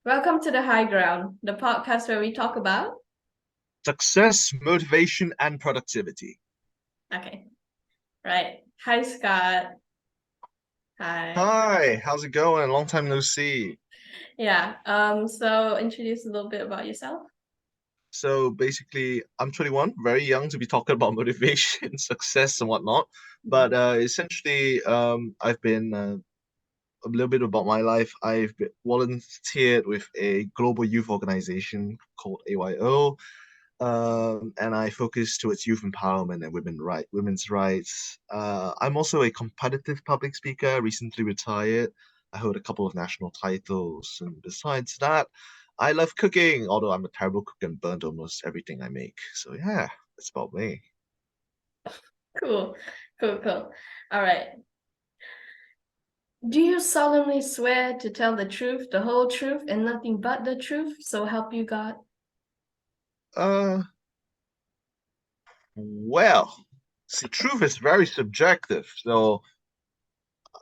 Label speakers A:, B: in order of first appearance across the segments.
A: Welcome to the High Ground, the podcast where we talk about.
B: Success, motivation, and productivity.
A: Okay, right. Hi, Scott. Hi.
B: Hi, how's it going? Long time no see.
A: Yeah. So introduce a little bit about yourself.
B: So basically, I'm 21, very young to be talking about motivation, success, and whatnot. But essentially, I've been a little bit about my life. I've been volunteered with a global youth organization called AYO. And I focus towards youth empowerment and women's rights. I'm also a competitive public speaker, recently retired. I hold a couple of national titles, and besides that, I love cooking, although I'm a terrible cook and burnt almost everything I make. So yeah, that's about me.
A: Cool. Cool, cool. All right. Do you solemnly swear to tell the truth, the whole truth, and nothing but the truth? So help you God.
B: Uh, well, see, truth is very subjective, so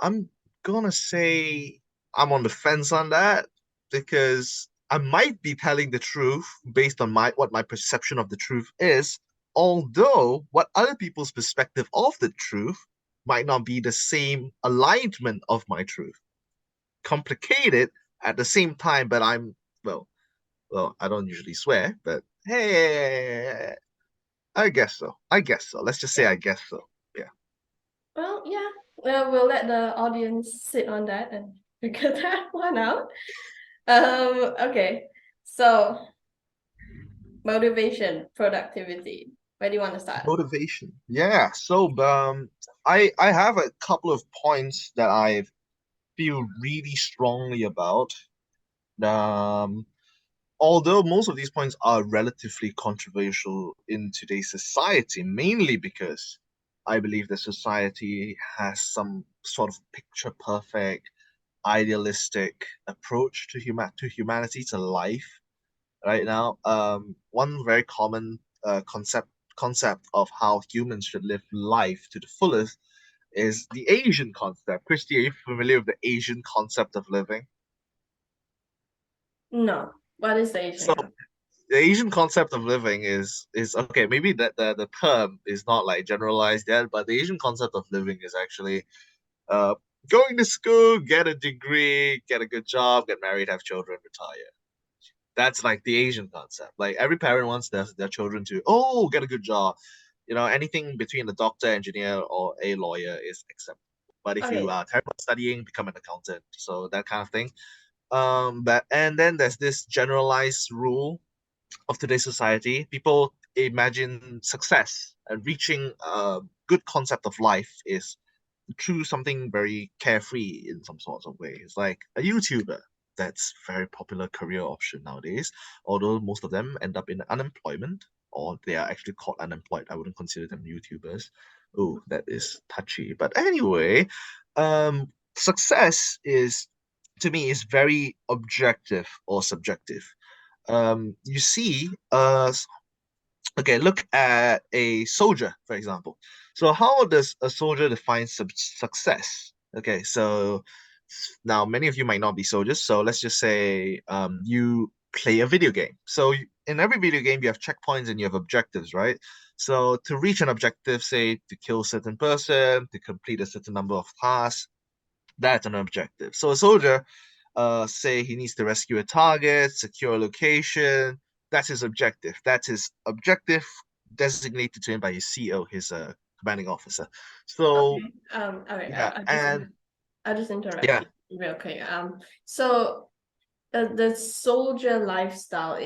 B: I'm gonna say I'm on the fence on that because I might be telling the truth based on my perception of the truth is, although what other people's perspective of the truth might not be the same alignment of my truth. Complicated at the same time, but well, I don't usually swear, but hey, I guess so. I guess so. Let's just say I guess so. Yeah.
A: Well, yeah. Well, we'll let the audience sit on that and figure that one out. Okay. So motivation, productivity. Where do you want to start?
B: Motivation. Yeah. So I have a couple of points that I feel really strongly about. Um Although most of these points are relatively controversial in today's society, mainly because I believe the society has some sort of picture perfect, idealistic approach to humanity, to life right now. One very common concept of how humans should live life to the fullest is the Asian concept. Kristy, are you familiar with the Asian concept of living?
A: No. What is the
B: So
A: Asian cup?
B: the Asian concept of living is okay. Maybe that the term is not like generalized yet, but the Asian concept of living is actually uh going to school, get a degree, get a good job, get married, have children, retire. That's like the Asian concept. Like every parent wants their children to, oh, get a good job. Anything between a doctor, engineer, or a lawyer is acceptable. But if you
A: Okay.
B: are terrible at studying, become an accountant. So that kind of thing. But and then there's this generalized rule of today's society. People imagine success and reaching a good concept of life is through something very carefree in some sorts of ways, like a YouTuber. That's a very popular career option nowadays, although most of them end up in unemployment or they are actually called unemployed. I wouldn't consider them YouTubers. Oh, that is touchy. But anyway, success is to me is very objective or subjective. You see, okay, look at a soldier, for example. So, how does a soldier define success? Okay, so now many of you might not be soldiers. So, let's just say you play a video game. So, in every video game, you have checkpoints and you have objectives, right? So, to reach an objective, say to kill a certain person, to complete a certain number of tasks, that's an objective. So, a soldier say he needs to rescue a target, secure a location. That's his objective. That's his objective designated to him by his CO, his commanding officer. So
A: Okay. All right.
B: yeah, and
A: I'll just interrupt
B: yeah,
A: you real quick. So the soldier lifestyle,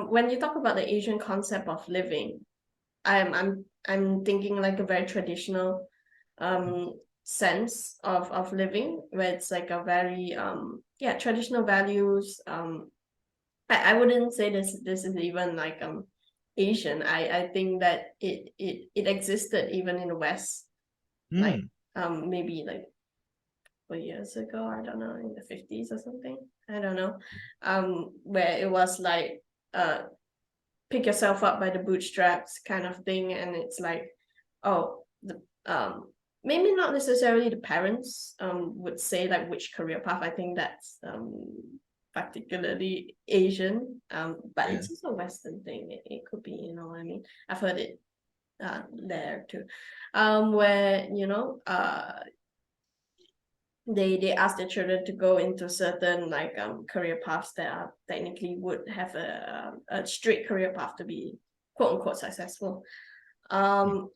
A: when you talk about the Asian concept of living, I'm thinking like a very traditional um sense of living where it's like a very yeah, traditional values. I wouldn't say this is even like Asian. I think that it existed even in the West, like
B: hmm,
A: maybe like 4 years ago, I don't know, in the 50s or something. I don't know. Where it was like uh pick yourself up by the bootstraps kind of thing, and it's like, oh, the maybe not necessarily the parents would say like which career path. I think that's particularly Asian. But
B: Yeah.
A: it's also a Western thing. It could be, what I mean. I've heard it there too. Where, they ask their children to go into certain like career paths that are technically would have a straight career path to be quote unquote successful. Um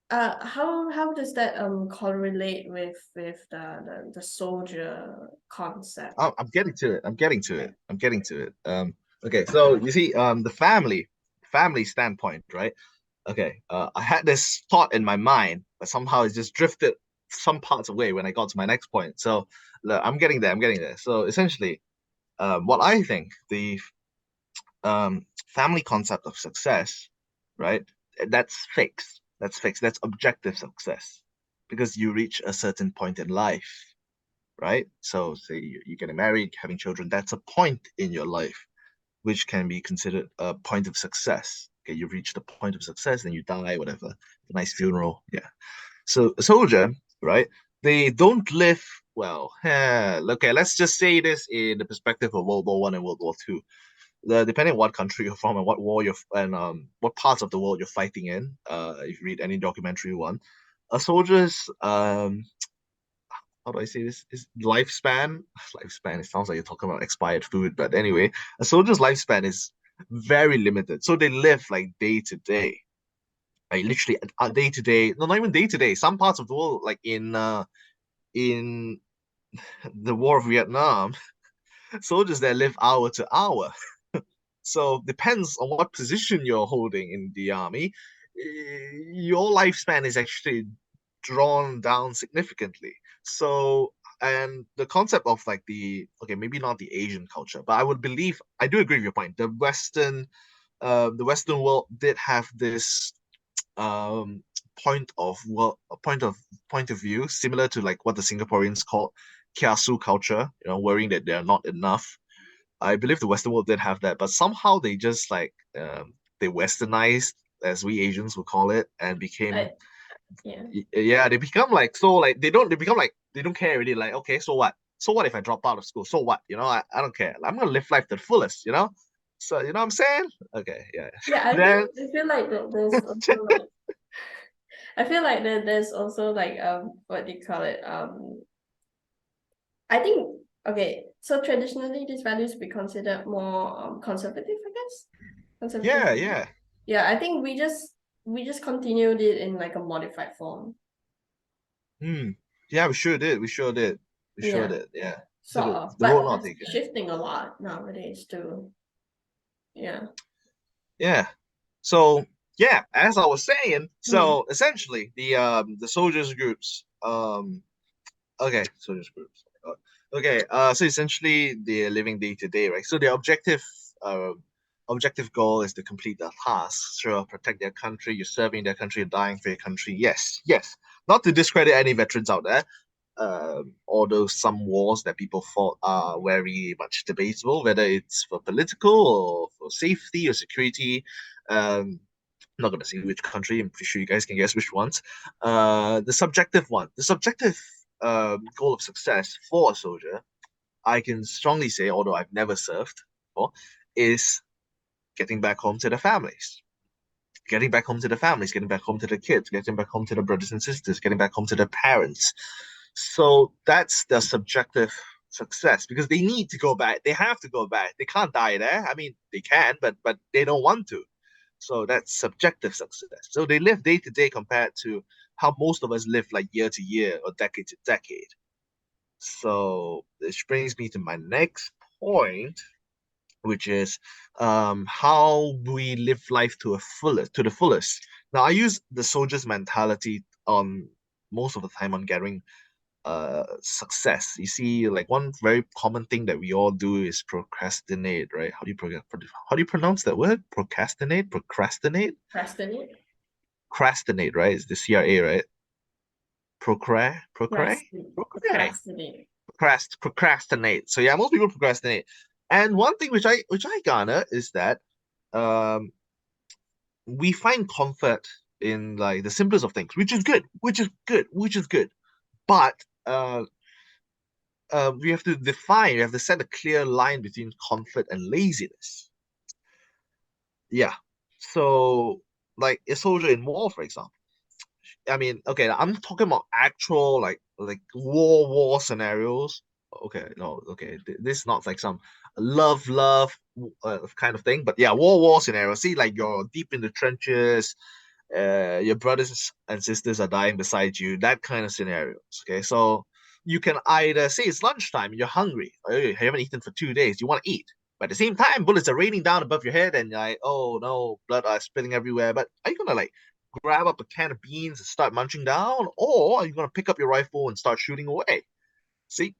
A: how does that correlate with the soldier concept?
B: I'm getting to it. I'm getting to it. I'm getting to it. Okay, so you see, the family standpoint, right? Okay, I had this thought in my mind, but somehow it just drifted some parts away when I got to my next point. So look, I'm getting there. I'm getting there. So essentially, what I think the family concept of success, right? That's fixed. That's fixed. That's objective success because you reach a certain point in life, right? So, say you're getting married, having children, that's a point in your life, which can be considered a point of success. Okay, you've reached the point of success, then you die, whatever. A nice funeral, yeah. So, a soldier, right? They don't live well. Okay, let's just say this in the perspective of World War One and World War Two. Depending on what country you're from and what war you're and what parts of the world you're fighting in, if you read any documentary one, a soldier's how do I say this? Is lifespan, lifespan, it sounds like you're talking about expired food, but anyway, a soldier's lifespan is very limited. So they live like day to day, like literally day to day, no, not even day to day. Some parts of the world, like in the War of Vietnam, soldiers there live hour to hour. So depends on what position you're holding in the army, your lifespan is actually drawn down significantly. So, and the concept of like okay, maybe not the Asian culture, but I would believe I do agree with your point. The Western world did have this um point of well, point of view similar to like what the Singaporeans call kiasu culture, worrying that they're not enough. I believe the Western world did have that, but somehow they just like they westernized, as we Asians would call it, and became
A: I, yeah.
B: yeah, they become like so like they become like they don't care really. Like, okay, so what? So what if I drop out of school? So what? I don't care. I'm gonna live life to the fullest. So you know what I'm saying? Okay, yeah.
A: Yeah,
B: Then
A: I feel like that there's also like I feel like there's also like what do you call it? I think okay, so traditionally these values be considered more conservative, I guess. Conservative.
B: yeah, yeah.
A: Yeah, I think we just continued it in like a modified form.
B: Hmm. Yeah, we sure did. We sure did. We sure
A: Yeah,
B: did. Yeah.
A: sort
B: Took
A: of.
B: the road
A: But
B: not
A: that's
B: taken.
A: shifting a lot nowadays too. Yeah.
B: Yeah. So yeah, as I was saying,
A: Hmm.
B: so essentially the soldiers groups okay, soldiers groups. Oh my God. Okay, so essentially they're living day to day, right? So their uh objective goal is to complete their tasks, sure, protect their country, you're serving their country, you're dying for your country. Yes, yes. Not to discredit any veterans out there. Although some wars that people fought are very much debatable, whether it's for political or for safety or security. I'm not gonna say which country. I'm pretty sure you guys can guess which ones. The subjective one, the subjective goal of success for a soldier, I can strongly say, although I've never served before, is getting back home to their families. Getting back home to the families, getting back home to the kids, getting back home to the brothers and sisters, getting back home to their parents. So that's the subjective success because they need to go back. They have to go back. They can't die there. I mean, they can, but they don't want to. So that's subjective success. So they live day to day compared to how most of us live like year to year or decade to decade. So this brings me to my next point, which is how we live life to the fullest. Now I use the soldier's mentality on most of the time on gathering success. You see, like one very common thing that we all do is procrastinate, right? How do you pronounce that word? Procrastinate?
A: Procrastinate.
B: Procrastinate, right? It's the CRA, right? Procrastinate? Procrastinate.
A: Procrastinate.
B: Procrastinate. So yeah, most people procrastinate. And one thing which I garner is that um we find comfort in like the simplest of things, which is good, which is good, which is good. But we have to define, we have to set a clear line between comfort and laziness. Yeah. So, like a soldier in war, for example. I mean, okay, I'm talking about actual like war scenarios. Okay, no, okay, this is not like some love kind of thing, but yeah, war scenario. See, like you're deep in the trenches, your brothers and sisters are dying beside you, that kind of scenarios. Okay, so you can either say it's lunchtime, you're hungry, or you haven't eaten for 2 days, you want to eat. But at the same time, bullets are raining down above your head, and you're like, oh no, blood are spilling everywhere. But are you gonna like grab up a can of beans and start munching down, or are you gonna pick up your rifle and start shooting away? See,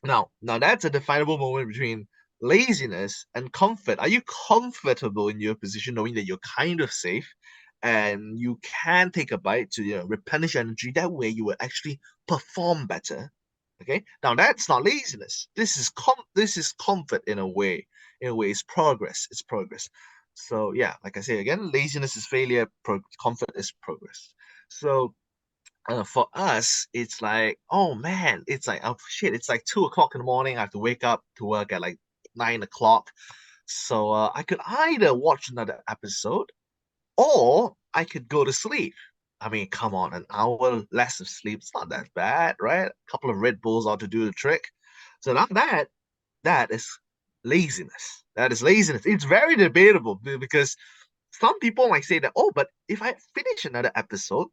B: now that's a definable moment between laziness and comfort. Are you comfortable in your position knowing that you're kind of safe and you can take a bite to replenish energy? That way you will actually perform better. Okay. Now that's not laziness. This is comfort in a way. In a way, it's progress. It's progress. So yeah, like I say again, laziness is failure, comfort is progress. So for us, it's like, oh man, it's like, oh shit, it's like 2 o'clock in the morning. I have to wake up to work at like 9 o'clock. So I could either watch another episode or I could go to sleep. I mean, come on, an hour less of sleep, it's not that bad, right? A couple of Red Bulls ought to do the trick. So now that is laziness. That is laziness. It's very debatable because some people might say that, oh, but if I finish another episode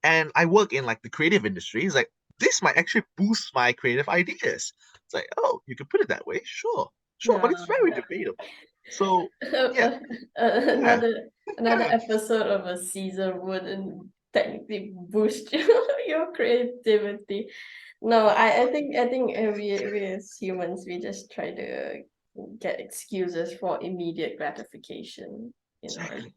B: and I work in like the creative industry, it's like this might actually boost my creative ideas. It's like, oh, you could put it that way, sure, sure, but it's very
A: No.
B: debatable. So yeah, yeah,
A: Another
B: yeah,
A: episode of a season wouldn't technically boost your creativity. No, I think we as humans we just try to get excuses for immediate gratification,
B: exactly.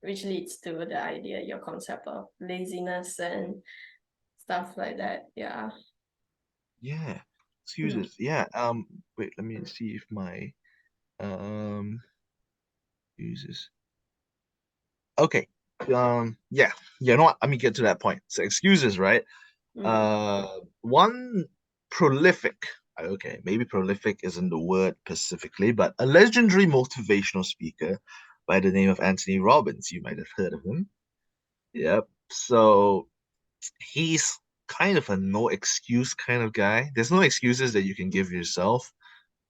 A: which leads to the idea, your concept of laziness and stuff like that. Yeah.
B: Yeah,
A: Mm.
B: excuses. Yeah. Wait, let me see if my um uses. Okay. Yeah. You know what? Let me get to that point. So excuses, right?
A: Mm.
B: One prolific, okay, maybe prolific isn't the word specifically, but a legendary motivational speaker by the name of Anthony Robbins. You might have heard of him. Yep. So he's kind of a no excuse kind of guy. There's no excuses that you can give yourself.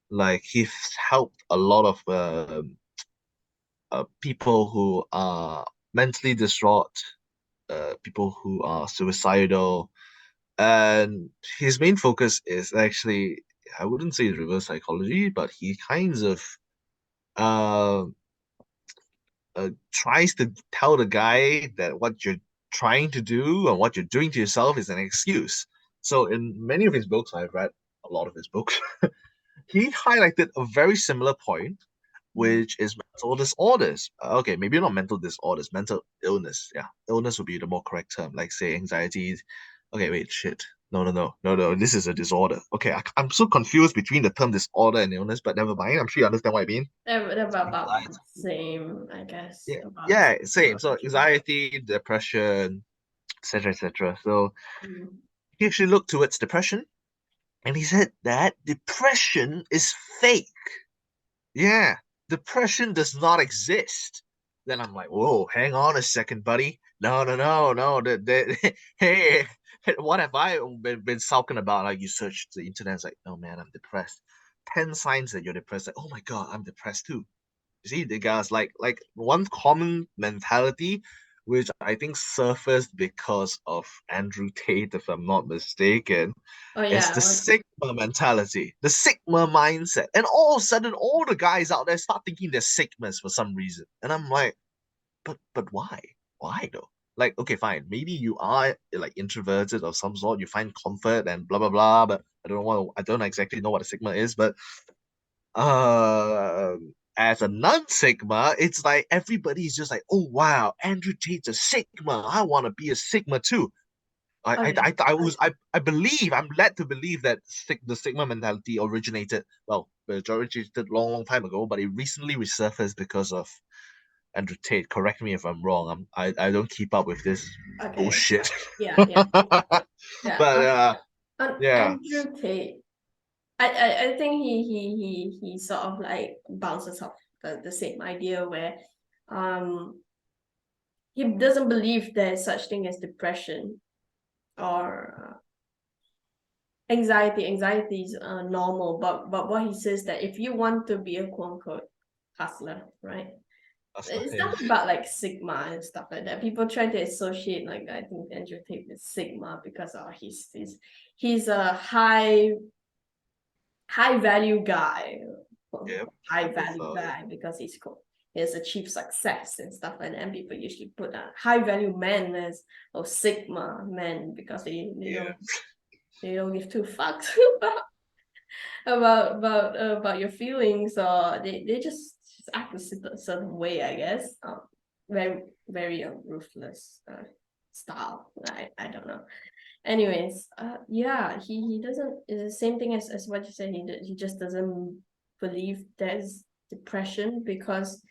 B: Like he's helped a lot of people who are mentally distraught, people who are suicidal, and his main focus is actually, I wouldn't say reverse psychology, but he kinds of uh, tries to tell the guy that what you're trying to do and what you're doing to yourself is an excuse. So in many of his books, I've read a lot of his books, he highlighted a very similar point,
A: Mm.
B: which is mental disorders. Okay, maybe not mental disorders, mental illness. Yeah, illness would be the more correct term, like say anxiety. Okay, wait, shit. No. This is a disorder. Okay, I'm so confused between the term disorder and illness, but never mind. I'm sure you understand what I mean.
A: They're about the
B: Anxiety.
A: same, I guess.
B: Yeah,
A: About the
B: yeah,
A: same
B: same. So
A: neurology.
B: anxiety, depression, etc., etc. So
A: Mm.
B: he actually looked towards depression, and he said that depression is fake. Yeah, depression does not exist. Then I'm like, whoa, hang on a second, buddy. No. Hey, what have I been talking about? Like, you search the internet, it's like, oh man, I'm depressed. 10 signs that you're depressed. Like, oh my God, I'm depressed too. You see, the guys like one common mentality, which I think surfaced because of Andrew Tate, if I'm not mistaken,
A: Oh
B: is
A: yeah,
B: the Sigma mentality, the Sigma mindset. And all of a sudden, all the guys out there start thinking they're Sigmas for some reason. And I'm like, but why? Why though? Like, okay, fine. Maybe you are like introverted of some sort. You find comfort and blah blah blah. But I don't exactly know what a Sigma is. But uh, as a non-Sigma, it's like everybody's just like, oh wow, Andrew Tate's a Sigma. I want to be a Sigma too.
A: oh yeah.
B: I believe I'm led to believe that the Sigma mentality originated, well, it originated long time ago, but it recently resurfaced because of Andrew Tate. Correct me if I'm wrong. I don't keep up with this
A: Okay.
B: bullshit.
A: Yeah, yeah, yeah.
B: But
A: On
B: yeah,
A: Andrew Tate, I think he sort of like bounces off the same idea where um he doesn't believe there's such thing as depression or anxiety. Anxiety is normal, but what he says that if you want to be a quote unquote hustler, right?
B: that's
A: It's
B: yeah,
A: not about like Sigma and stuff like that. People try to associate like I think Andrew Tate with Sigma because he's a high value guy,
B: yeah,
A: high
B: type of
A: value guy because he's cool. He has achieved success and stuff like that. And people usually put a high value man as or Sigma men because
B: yeah,
A: they don't give two fucks about your feelings or they just act a certain way, I guess. Very very ruthless style. I don't know. Anyways, yeah, he doesn't. It's the same thing as what you said. He just doesn't believe there's depression because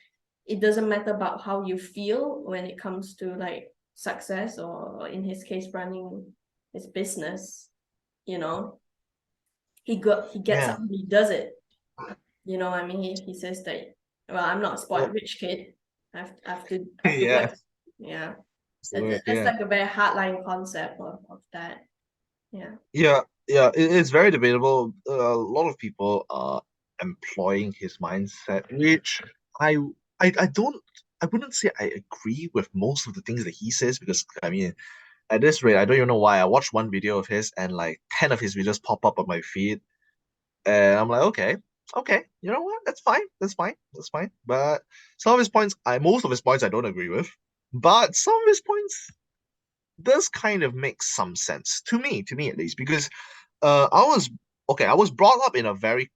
A: it doesn't matter about how you feel when it comes to like success or in his case running his business. You know, he gets
B: yeah.
A: up, he does it. You know, I mean, he says that. Well, I'm not a
B: Well,
A: spoiled rich kid. I have to
B: yeah,
A: work. Yeah,
B: so,
A: that's
B: yeah.
A: like a very hardline concept of that. Yeah.
B: Yeah, yeah, it's very debatable. A lot of people are employing his mindset, which I, I don't, I wouldn't say I agree with most of the things that he says because I mean, at this rate, I don't even know why. I watched one video of his and like 10 of his videos pop up on my feed, and I'm like, okay, okay, you know what? That's fine, that's fine, that's fine. But some of his points, most of his points I don't agree with, but some of his points does kind of make some sense to me at least, because I was okay. I was brought up in a very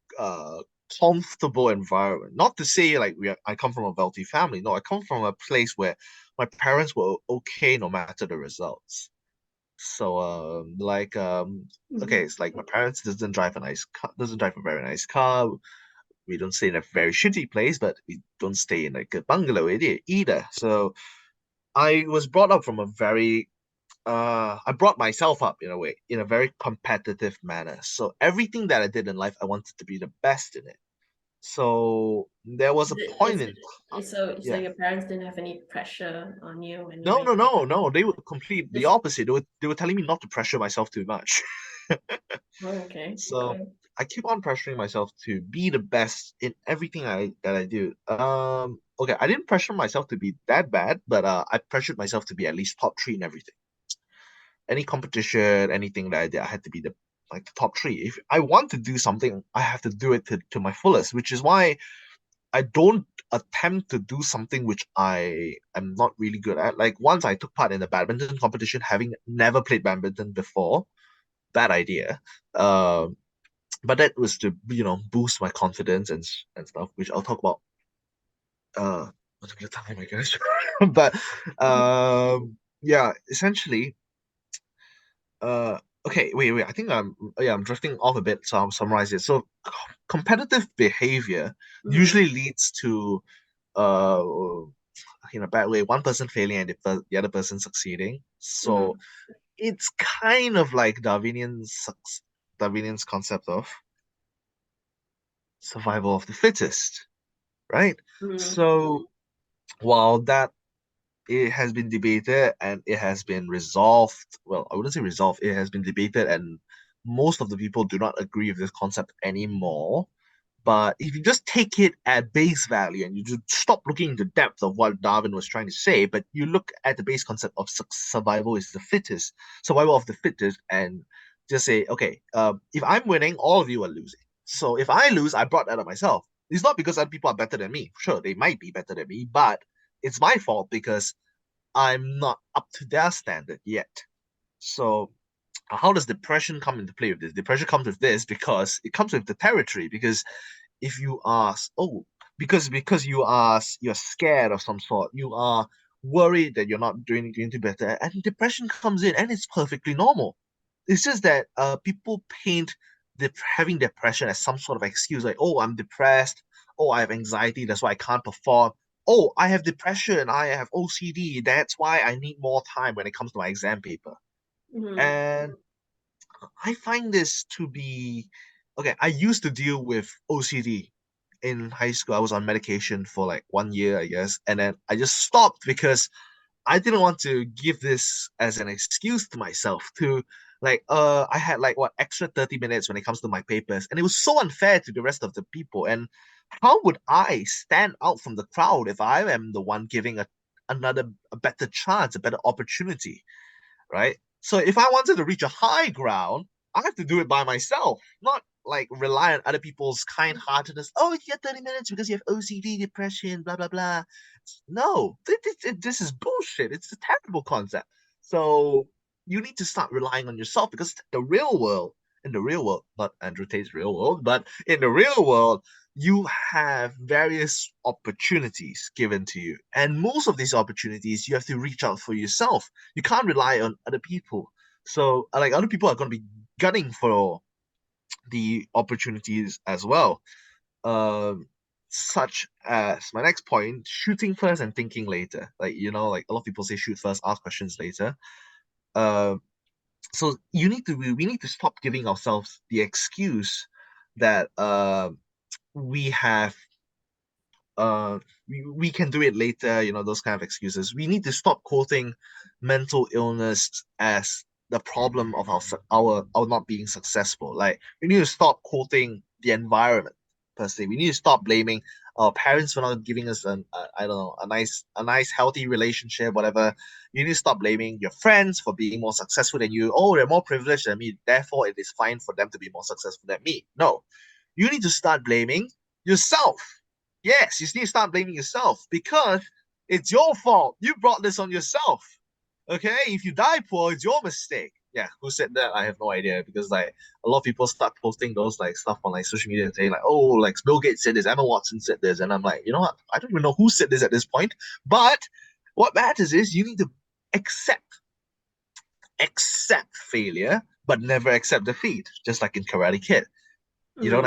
B: comfortable environment. Not to say like I come from a wealthy family. No, I come from a place where my parents were okay no matter the results. So okay,
A: Mhm.
B: it's like my parents doesn't drive a very nice car. We don't stay in a very shitty place, but we don't stay in like a bungalow either. So I was brought up from a very I brought myself up in a way, in a very competitive manner. So everything that I did in life, I wanted to be the best in it. So there was a point in
A: So
B: yeah.
A: your parents didn't have any pressure on you
B: No,
A: when
B: no, no, no. They were complete the
A: just
B: opposite. They were telling me not to pressure myself too much.
A: oh, okay,
B: So
A: okay.
B: I keep on pressuring myself to be the best in everything I do. Okay, I didn't pressure myself to be that bad, but I pressured myself to be at least top three in everything. Any competition, anything that I did, I had to be the top three. If I want to do something, I have to do it to my fullest, which is why I don't attempt to do something which I am not really good at. Like once I took part in a badminton competition, having never played badminton before, bad idea. Um, but that was to boost my confidence and stuff, which I'll talk about another time, I guess. But yeah, essentially Uh, okay, wait. I think I'm drifting off a bit, so I'll summarize it. So, competitive behavior
A: Mm-hmm.
B: usually leads to, uh, in a bad way, one person failing and the other person succeeding. So
A: Mm-hmm.
B: it's kind of like Darwinian's concept of survival of the fittest, right?
A: Mm-hmm.
B: So while that it has been debated and it has been resolved. Well, I wouldn't say resolved, it has been debated, and most of the people do not agree with this concept anymore. But if you just take it at base value and you just stop looking into depth of what Darwin was trying to say, but you look at the base concept of survival is the fittest, survival of the fittest, and just say, okay, if I'm winning, all of you are losing. So if I lose, I brought that on myself. It's not because other people are better than me. Sure, they might be better than me, but it's my fault because I'm not up to their standard yet. So how does depression come into play with this? Depression comes with this because it comes with the territory. Because if you ask, oh, because you're scared of some sort, you are worried that you're not doing too better, and depression comes in, and it's perfectly normal. It's just that people paint having depression as some sort of excuse, like, oh, I'm depressed, oh, I have anxiety, that's why I can't perform. oh, I have depression, I have OCD, that's why I need more time when it comes to my exam paper.
A: Mm-hmm.
B: And I find this to be okay. I used to deal with OCD in high school. I was on medication for like 1 year, I guess, and then I just stopped because I didn't want to give this as an excuse to myself to I had like what extra 30 minutes when it comes to my papers, and it was so unfair to the rest of the people. And how would I stand out from the crowd if I am the one giving a better chance, a better opportunity? Right? So if I wanted to reach a high ground, I have to do it by myself, not like rely on other people's kind-heartedness. Oh, you get 30 minutes because you have OCD, depression, blah blah blah. No, this is bullshit. It's a terrible concept. So you need to start relying on yourself because in the real world, not Andrew Tate's real world, but in the real world, you have various opportunities given to you. And most of these opportunities, you have to reach out for yourself. You can't rely on other people. So, like, other people are going to be gunning for the opportunities as well. Um, Such as my next point, shooting first and thinking later. Like, like a lot of people say shoot first, ask questions later. Uh, so we need to stop giving ourselves the excuse that we have we can do it later, those kind of excuses. We need to stop quoting mental illness as the problem of our not being successful. Like we need to stop quoting the environment per se. We need to stop blaming our parents for not giving us I don't know, a nice healthy relationship, whatever. You need to stop blaming your friends for being more successful than you. Oh, they're more privileged than me, therefore it is fine for them to be more successful than me. No, you need to start blaming yourself. Yes, you need to start blaming yourself because it's your fault. You brought this on yourself. Okay? If you die poor, it's your mistake. Yeah, who said that? I have no idea because like a lot of people start posting those like stuff on like social media saying like, oh, like Bill Gates said this, Emma Watson said this, and I'm like, you know what? I don't even know who said this at this point. But what matters is you need to accept accept failure, but never accept defeat, just like in Karate Kid.
A: Mm.
B: Never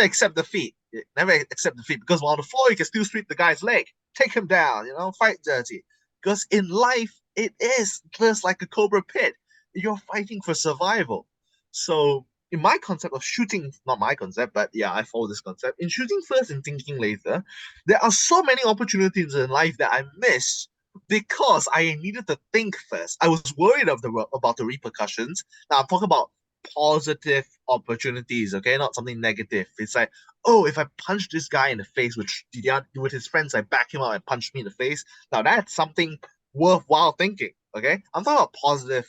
B: accept defeat. Never accept defeat because while on the floor, you can still sweep the guy's leg, take him down, fight dirty. Because in life, it is just like a cobra pit. You're fighting for survival. So, in my concept of shooting, not my concept, but yeah, I follow this concept. In shooting first and thinking later, there are so many opportunities in life that I missed because I needed to think first. I was worried about the repercussions. Now I'm talking about positive opportunities, okay, not something negative. It's like, oh, if I punch this guy in the face with his friends, I back him up and punch me in the face. Now that's something worthwhile thinking. Okay, I'm talking about positive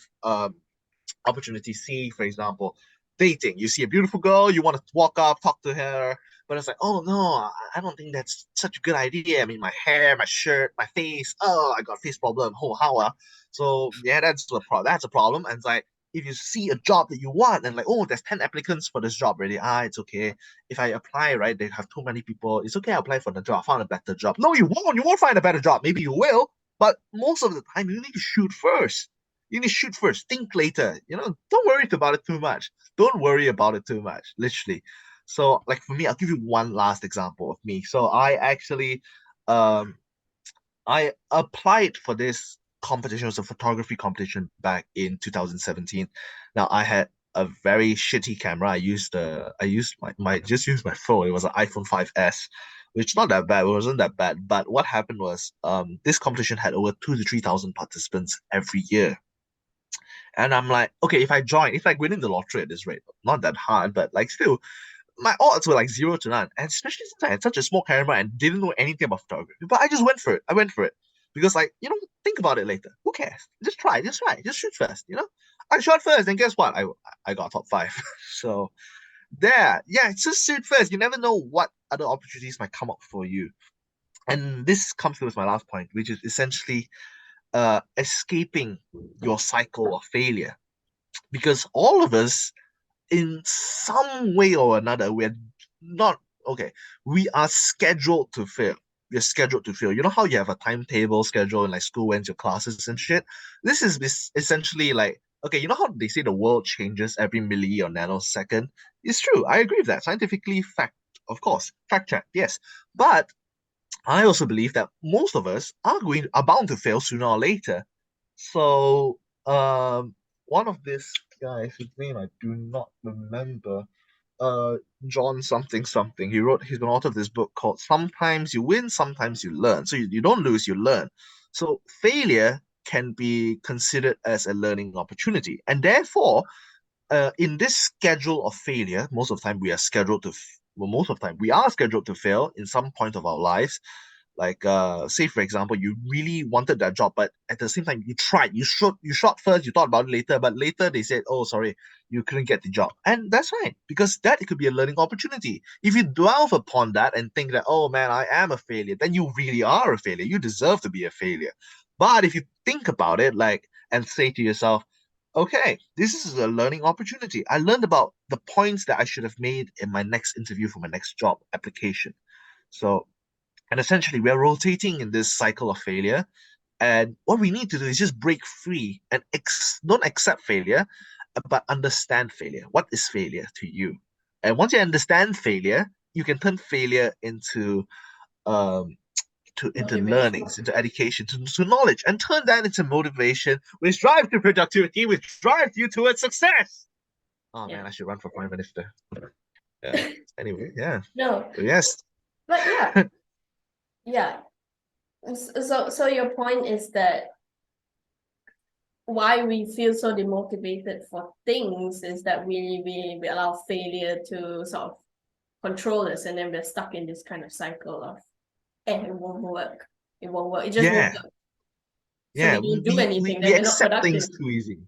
B: opportunities. See, for example, dating. You see a beautiful girl, you want to walk up, talk to her, but it's like, oh no, I don't think that's such a good idea. I mean, my hair, my shirt, my face. Oh, I got face problem. Oh, how? So yeah, that's a problem. And it's like if you see a job that you want and like, oh, there's 10 applicants for this job already. It's okay. If I apply, right, they have too many people. It's okay, I apply for the job, find a better job. No, you won't. You won't find a better job. Maybe you will, but most of the time you need to shoot first. You need to shoot first, think later. Don't worry about it too much. Don't worry about it too much, literally. So, like for me, I'll give you one last example of me. So um, I applied for this competition. It was a photography competition back in 2017. Now I had a very shitty camera. I used my just used my phone. It was an iPhone 5S, which not that bad. It wasn't that bad. But what happened was this competition had over 2 to 3 thousand participants every year. And I'm like, okay, if I join, it's like winning the lottery at this rate. Not that hard, but like still, my odds were like 0 to none. And especially since I had such a small camera and didn't know anything about photography. But I just went for it. I went for it. Because like, think about it later. Who cares? Just try, just shoot first. I shot first, and guess what? I got top five. So there, yeah, just shoot first. You never know what other opportunities might come up for you. And this comes to my last point, which is essentially escaping your cycle of failure because all of us in some way or another we're not okay we are scheduled to fail. We're scheduled to fail. You know how you have a timetable schedule in like school when's your classes and shit. This essentially like, okay, you know how they say the world changes every milli or nanosecond. It's true, I agree with that. Scientifically fact, of course, fact check, yes. But I also believe that most of us are bound to fail sooner or later. So, one of these guys, whose name I do not remember, uh, John something something. He's an author of this book called "Sometimes You Win, Sometimes You Learn." So you don't lose, you learn. So failure can be considered as a learning opportunity, and therefore, in this schedule of failure, most of the time we are scheduled to. Well, most of the time we are scheduled to fail in some point of our lives, like say for example, you really wanted that job, but at the same time you tried, you shot first, you thought about it later, but later they said, oh sorry, you couldn't get the job. And that's fine, because that it could be a learning opportunity. If you dwell upon that and think that, oh man, I am a failure, then you really are a failure. You deserve to be a failure. But if you think about it, like, and say to yourself, okay, this is a learning opportunity. I learned about the points that I should have made in my next interview for my next job application. So, and essentially, we're rotating in this cycle of failure. And what we need to do is just break free and don't accept failure, but understand failure. What is failure to you? And once you understand failure, you can turn failure um, into
A: Motivation.
B: learnings, into education, to knowledge, and turn that into motivation, which drives to productivity, which drives you towards success. Oh
A: Yeah.
B: man, I should run for Prime Minister. Yeah. Anyway, yeah.
A: No,
B: So yes.
A: but yeah, yeah. So your point is that why we feel so demotivated for things is that we allow failure to sort of control us, and then we're stuck in this kind of cycle of, it won't work. It won't work. It just won't
B: Yeah.
A: work. So we
B: Yeah,
A: don't do anything,
B: we
A: then we're not
B: accept
A: productive.
B: things too easy.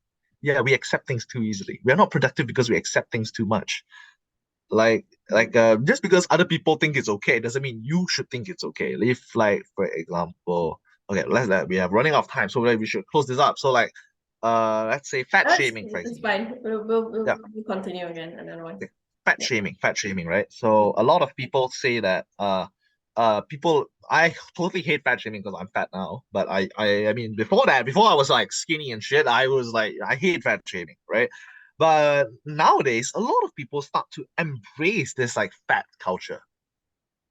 B: Yeah, we accept things too easily. We're not productive because we accept things too much. Just because other people think it's okay doesn't mean you should think it's okay. If, like, for example, okay, we are running out of time, so like, we should close this up. So like, let's say fat
A: That's
B: shaming, for
A: it's
B: example.
A: fine.
B: Yeah,
A: We'll continue again another one.
B: okay.
A: Yeah.
B: Fat shaming, right? So a lot of people say that people I totally hate fat shaming because I'm fat now. But I mean before that, before I was like skinny and shit, I was like I hate fat shaming, right? But nowadays, a lot of people start to embrace this like fat culture,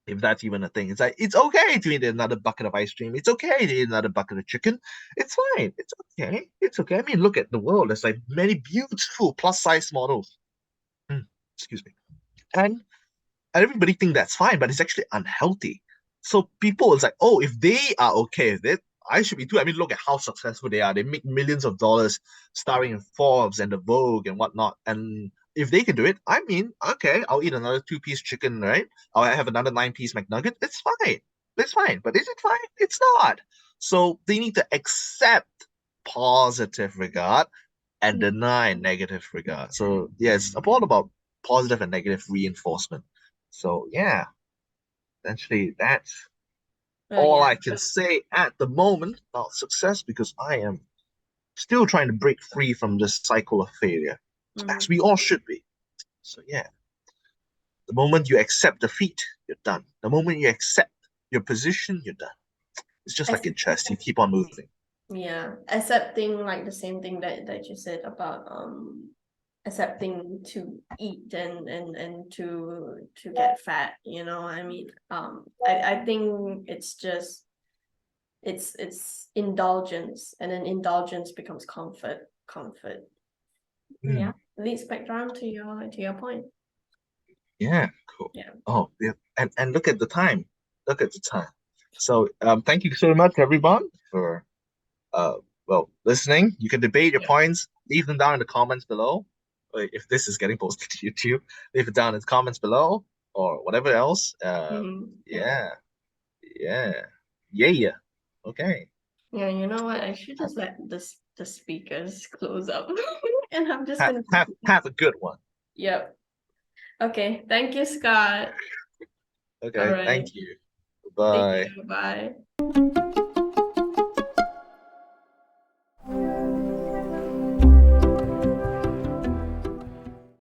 B: if that's even a thing. It's like it's okay to eat another bucket of ice cream. It's okay to eat another bucket of chicken. It's fine. It's okay. It's okay. I mean, look at the world. There's like many beautiful plus size models. Mm, excuse me. And everybody think that's fine, but it's actually unhealthy. So people is like, oh, if they are okay with it, I should be too. I mean, look at how successful they are. They make millions of dollars starring in Forbes and the Vogue and whatnot. And if they can do it, I mean, okay, I'll eat another two-piece chicken, right? I'll have another nine-piece McNugget. It's fine. It's fine. But is it fine? It's not. So they need to accept positive regard and deny negative regard. So yeah, it's all about positive and negative reinforcement. So yeah, essentially that's all
A: Yeah.
B: I can say at the moment about success, because I am still trying to break free from this cycle of failure, as
A: Mhm.
B: we all should be. So yeah, the moment you accept defeat, you're done. The moment you accept your position, you're done. It's just like
A: As
B: in chess, you keep on moving.
A: Yeah, accepting like the same thing that you said about accepting to eat and to get fat, I mean, I think it's just it's indulgence, and then indulgence becomes comfort.
B: Mm,
A: Yeah, leads back down to your point.
B: yeah, cool.
A: Yeah.
B: Oh, yeah, and look at the time. Look at the time. So thank you so much, everyone, for uh, listening. You can debate your
A: Yeah.
B: points, leave them down in the comments below. If this is getting posted to YouTube, leave it down in the comments below or whatever else.
A: Mhm.
B: Yeah, yeah, yeah, yeah. Okay.
A: Yeah, you know what? I should just let the speakers close up, and I'm just
B: Have,
A: gonna.
B: have, have a good one.
A: Yep. Okay. Thank you, Scott. All
B: Okay,
A: right.
B: thank you.
A: Take
B: Bye.
A: care. Bye.